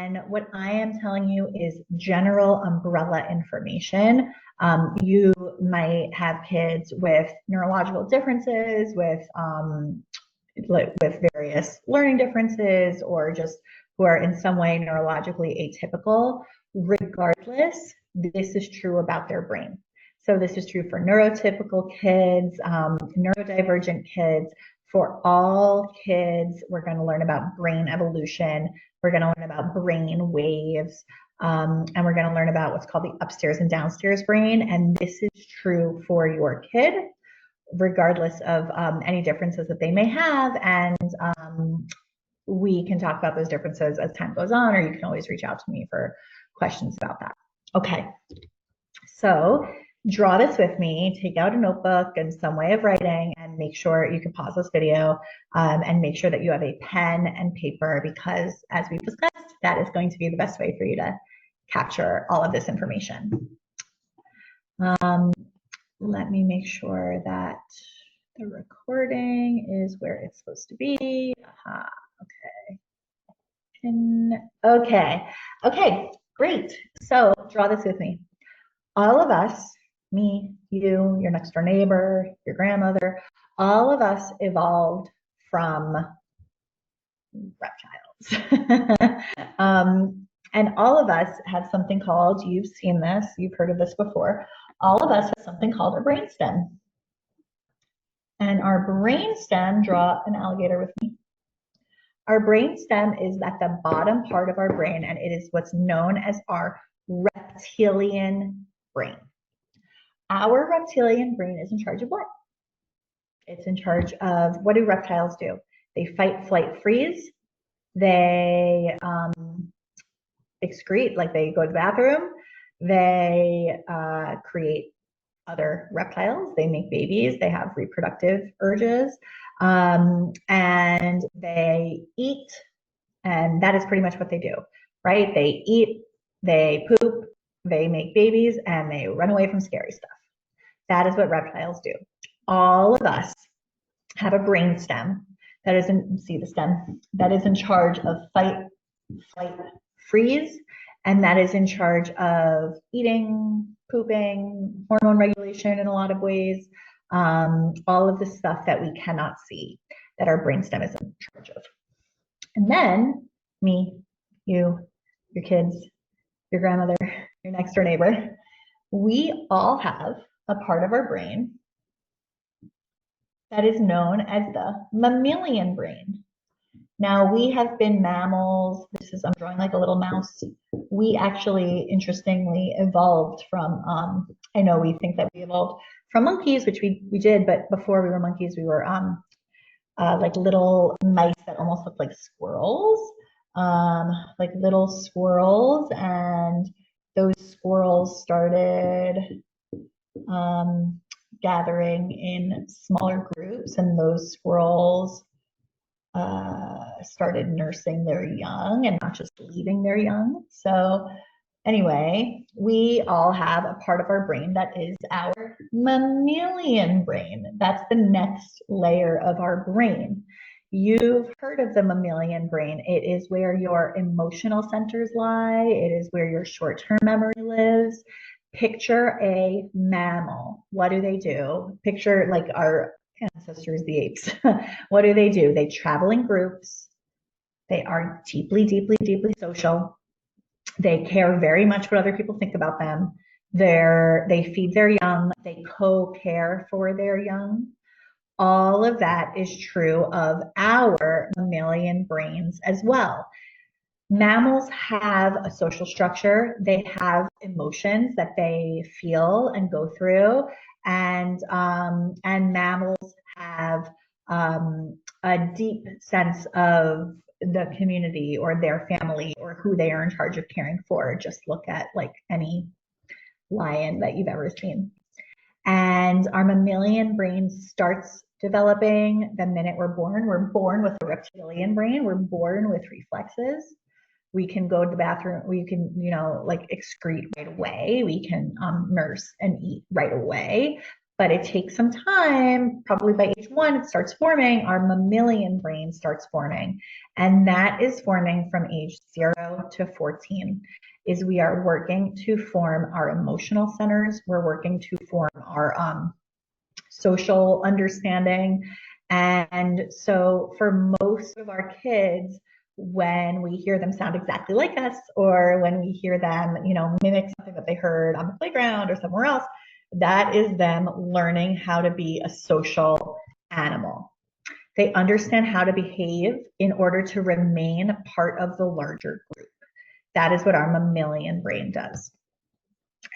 And what I am telling you is general umbrella information. You might have kids with neurological differences, with various learning differences, or just who are in some way neurologically atypical. Regardless, this is true about their brain. So this is true for neurotypical kids, neurodivergent kids. For all kids, we're going to learn about brain evolution. We're going to learn about brain waves. And we're going to learn about what's called the upstairs and downstairs brain. And this is true for your kid, regardless of any differences that they may have. And we can talk about those differences as time goes on, or you can always reach out to me for questions about that. Okay, so draw this with me, take out a notebook and some way of writing, and make sure you can pause this video and make sure that you have a pen and paper, because as we've discussed, that is going to be the best way for you to capture all of this information. Let me make sure that the recording is where it's supposed to be. Aha, okay. Okay, great. So draw this with me. All of us, me, you, your next door neighbor, your grandmother, all of us evolved from reptiles. And all of us have something called, you've seen this, you've heard of this before, all of us have something called a brainstem. And our brainstem, draw an alligator with me. Our brainstem is at the bottom part of our brain, and it is what's known as our reptilian brain. Our reptilian brain is in charge of what? It's in charge of, what do reptiles do? They fight, flight, freeze. They excrete, like they go to the bathroom. They create other reptiles. They make babies. They have reproductive urges. And they eat. And that is pretty much what they do, right? They eat, they poop, they make babies, and they run away from scary stuff. That is what reptiles do. All of us have a brain stem that is in, see the stem, that is in charge of fight, flight, freeze, and that is in charge of eating, pooping, hormone regulation in a lot of ways, all of the stuff that we cannot see that our brainstem is in charge of. And then me, you, your kids, your grandmother, your next door neighbor, we all have a part of our brain that is known as the mammalian brain. Now, we have been mammals. This is, I'm drawing like a little mouse. We actually, interestingly, evolved from, I know we think that we evolved from monkeys, which we did, but before we were monkeys, we were like little mice that almost looked like squirrels, like little squirrels. And those squirrels started gathering in smaller groups, and those squirrels started nursing their young and not just leaving their young. So anyway, we all have a part of our brain that is our mammalian brain. That's the next layer of our brain. You've heard of the mammalian brain. It is where your emotional centers lie. It is where your short-term memory lives. Picture a mammal. What do they do? Picture like our ancestors, the apes. What do? They travel in groups. They are deeply, deeply, deeply social. They care very much what other people think about them. They feed their young. They co-care for their young. All of that is true of our mammalian brains as well. Mammals have a social structure. They have emotions that they feel and go through, and mammals have a deep sense of the community or their family or who they are in charge of caring for. Just look at like any lion that you've ever seen. And our mammalian brain starts developing the minute we're born. We're born with a reptilian brain. We're born with reflexes. We can go to the bathroom. We can, like excrete right away. We can nurse and eat right away. but it takes some time. Probably by age 1, it starts forming. Our mammalian brain starts forming, and that is forming from age 0 to 14. Is we are working to form our emotional centers. We're working to form our social understanding. And so for most of our kids, when we hear them sound exactly like us, or when we hear them, mimic something that they heard on the playground or somewhere else, that is them learning how to be a social animal. They understand how to behave in order to remain part of the larger group. That is what our mammalian brain does.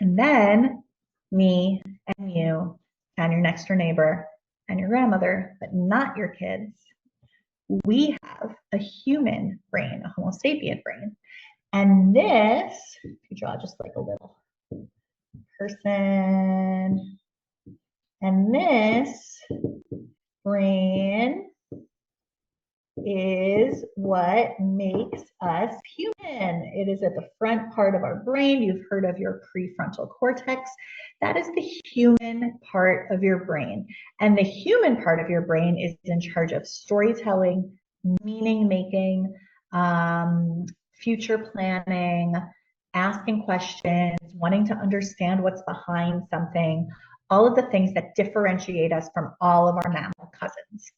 And then me and you and your next door neighbor and your grandmother, but not your kids, we have a human brain, a Homo sapien brain. And this, if you draw just like a little person, and this brain is what makes us human. It is at the front part of our brain. You've heard of your prefrontal cortex. That is the human part of your brain. And the human part of your brain is in charge of storytelling, meaning making, future planning, asking questions, wanting to understand what's behind something, all of the things that differentiate us from all of our mammal cousins.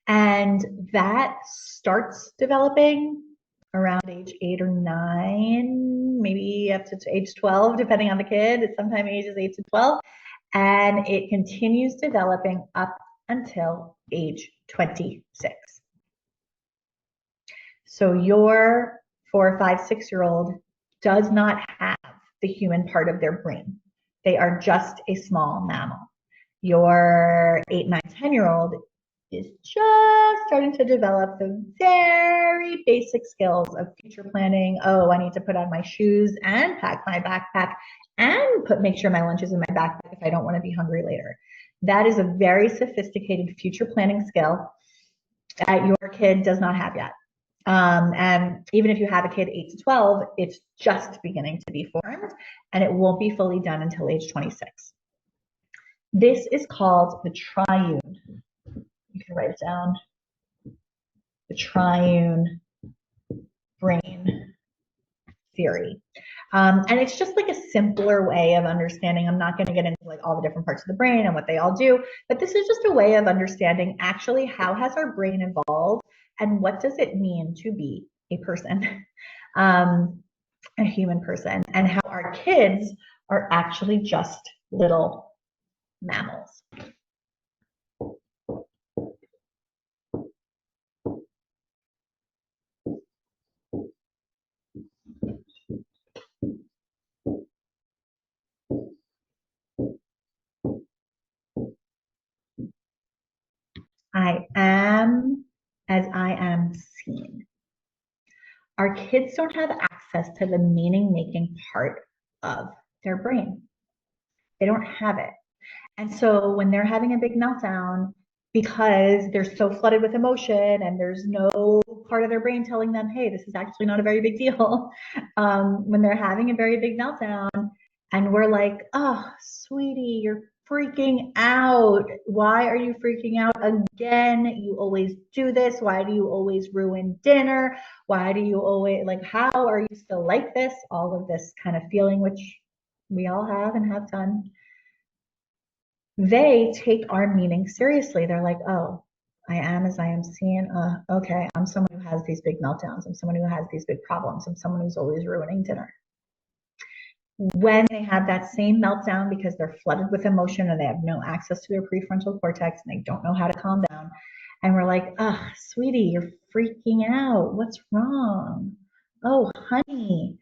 And that starts developing around age 8 or 9, maybe up to age 12, depending on the kid. It's sometimes ages 8 to 12. And it continues developing up until age 26. So your 4, 5, 6-year-old does not have the human part of their brain. They are just a small mammal. Your 8, 9, 10-year-old is just starting to develop the very basic skills of future planning. Oh, I need to put on my shoes and pack my backpack and make sure my lunch is in my backpack if I don't want to be hungry later. That is a very sophisticated future planning skill that your kid does not have yet. And even if you have a kid 8 to 12, it's just beginning to be formed, and it won't be fully done until age 26. This is called the triune. You can write it down. The triune brain theory. And it's just like a simpler way of understanding. I'm not going to get into like all the different parts of the brain and what they all do, but this is just a way of understanding actually how has our brain evolved and what does it mean to be a person, a human person, and how our kids are actually just little mammals. I am as I am seen. Our kids don't have access to the meaning-making part of their brain. They don't have it. And so when they're having a big meltdown, because they're so flooded with emotion and there's no part of their brain telling them, hey, this is actually not a very big deal. When they're having a very big meltdown and we're like, oh, sweetie, you're freaking out. Why are you freaking out again? You always do this. Why do you always ruin dinner? Why do you always, like, how are you still like this? All of this kind of feeling, which we all have and have done. They take our meaning seriously. They're like, oh, I am as I am seen. Okay, I'm someone who has these big meltdowns. I'm someone who has these big problems. I'm someone who's always ruining dinner. When they have that same meltdown because they're flooded with emotion and they have no access to their prefrontal cortex and they don't know how to calm down, and we're like, oh, sweetie, you're freaking out. What's wrong? Oh, honey.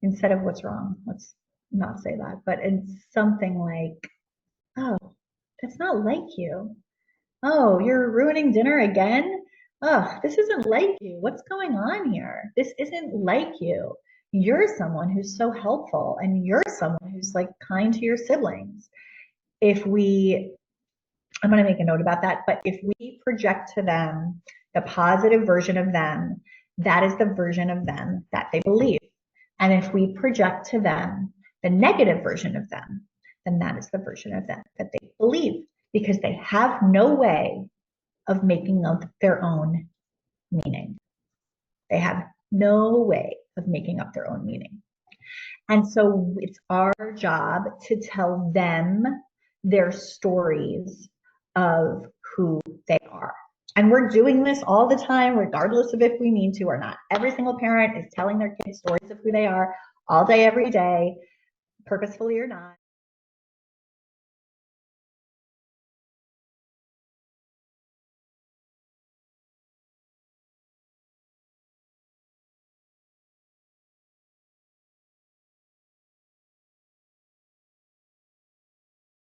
Instead of what's wrong, let's not say that, but it's something like, oh, that's not like you. Oh, you're ruining dinner again? Oh, this isn't like you. What's going on here? This isn't like you. You're someone who's so helpful and you're someone who's like kind to your siblings. I'm going to make a note about that, but if we project to them the positive version of them, that is the version of them that they believe. And if we project to them the negative version of them, then that is the version of them that they believe, because they have no way of making up their own meaning. They have no way of making up their own meaning. And so it's our job to tell them their stories of who they are. And we're doing this all the time, regardless of if we mean to or not. Every single parent is telling their kids stories of who they are all day, every day, purposefully or not.